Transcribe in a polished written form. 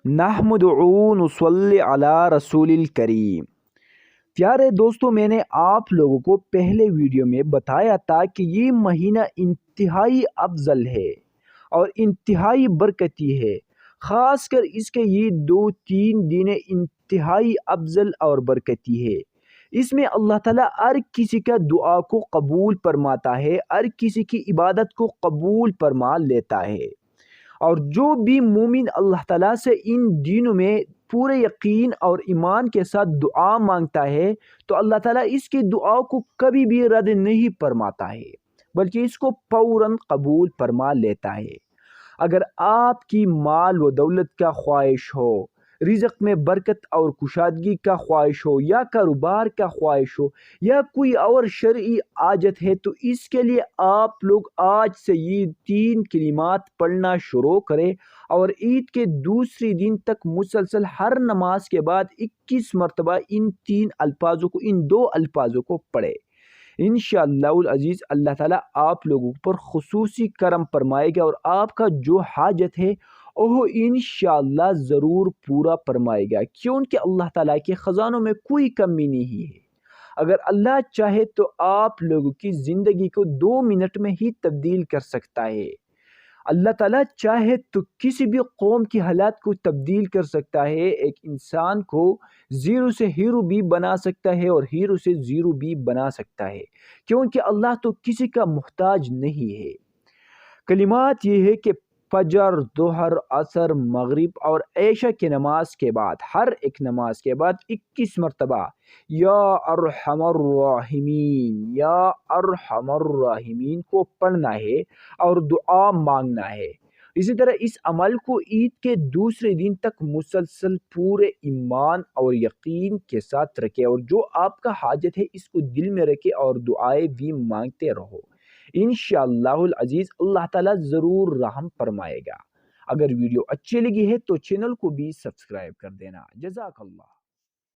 نحمدُ نصلی علی رسول الکریم۔ پیارے دوستو، میں نے آپ لوگوں کو پہلے ویڈیو میں بتایا تھا کہ یہ مہینہ انتہائی افضل ہے اور انتہائی برکتی ہے۔ خاص کر اس کے یہ 2-3 دن انتہائی افضل اور برکتی ہے۔ اس میں اللہ تعالیٰ ہر کسی کا دعا کو قبول فرماتا ہے، ہر کسی کی عبادت کو قبول فرما لیتا ہے۔ اور جو بھی مومن اللہ تعالیٰ سے ان دنوں میں پورے یقین اور ایمان کے ساتھ دعا مانگتا ہے تو اللہ تعالیٰ اس کی دعا کو کبھی بھی رد نہیں فرماتا ہے، بلکہ اس کو فوراً قبول فرما لیتا ہے۔ اگر آپ کی مال و دولت کا خواہش ہو، رزق میں برکت اور کشادگی کا خواہش ہو، یا کاروبار کا خواہش ہو، یا کوئی اور شرعی حاجت ہے، تو اس کے لیے آپ لوگ آج سے یہ 3 کلمات پڑھنا شروع کریں اور عید کے دوسری دن تک مسلسل ہر نماز کے بعد 21 مرتبہ ان 2 الفاظوں کو پڑھیں۔ انشاءاللہ العزیز اللہ تعالیٰ آپ لوگوں پر خصوصی کرم فرمائے گا اور آپ کا جو حاجت ہے وہ انشاءاللہ ضرور پورا فرمائے گا، کیونکہ اللہ تعالیٰ کے خزانوں میں کوئی کمی نہیں ہے۔ اگر اللہ چاہے تو آپ لوگوں کی زندگی کو 2 منٹ میں ہی تبدیل کر سکتا ہے۔ اللہ تعالیٰ چاہے تو کسی بھی قوم کی حالات کو تبدیل کر سکتا ہے۔ ایک انسان کو زیرو سے ہیرو بھی بنا سکتا ہے اور ہیرو سے زیرو بھی بنا سکتا ہے، کیونکہ اللہ تو کسی کا محتاج نہیں ہے۔ کلمات یہ ہے کہ فجر، ظہر، عصر، مغرب اور عشاء کی نماز کے بعد، ہر ایک نماز کے بعد 21 مرتبہ یا ارحم الراحمین، یا ارحم الراحمین کو پڑھنا ہے اور دعا مانگنا ہے۔ اسی طرح اس عمل کو عید کے دوسرے دن تک مسلسل پورے ایمان اور یقین کے ساتھ رکھے، اور جو آپ کا حاجت ہے اس کو دل میں رکھے اور دعائیں بھی مانگتے رہو۔ انشاءاللہ العزیز اللہ تعالیٰ ضرور رحم فرمائے گا۔ اگر ویڈیو اچھی لگی ہے تو چینل کو بھی سبسکرائب کر دینا۔ جزاک اللہ۔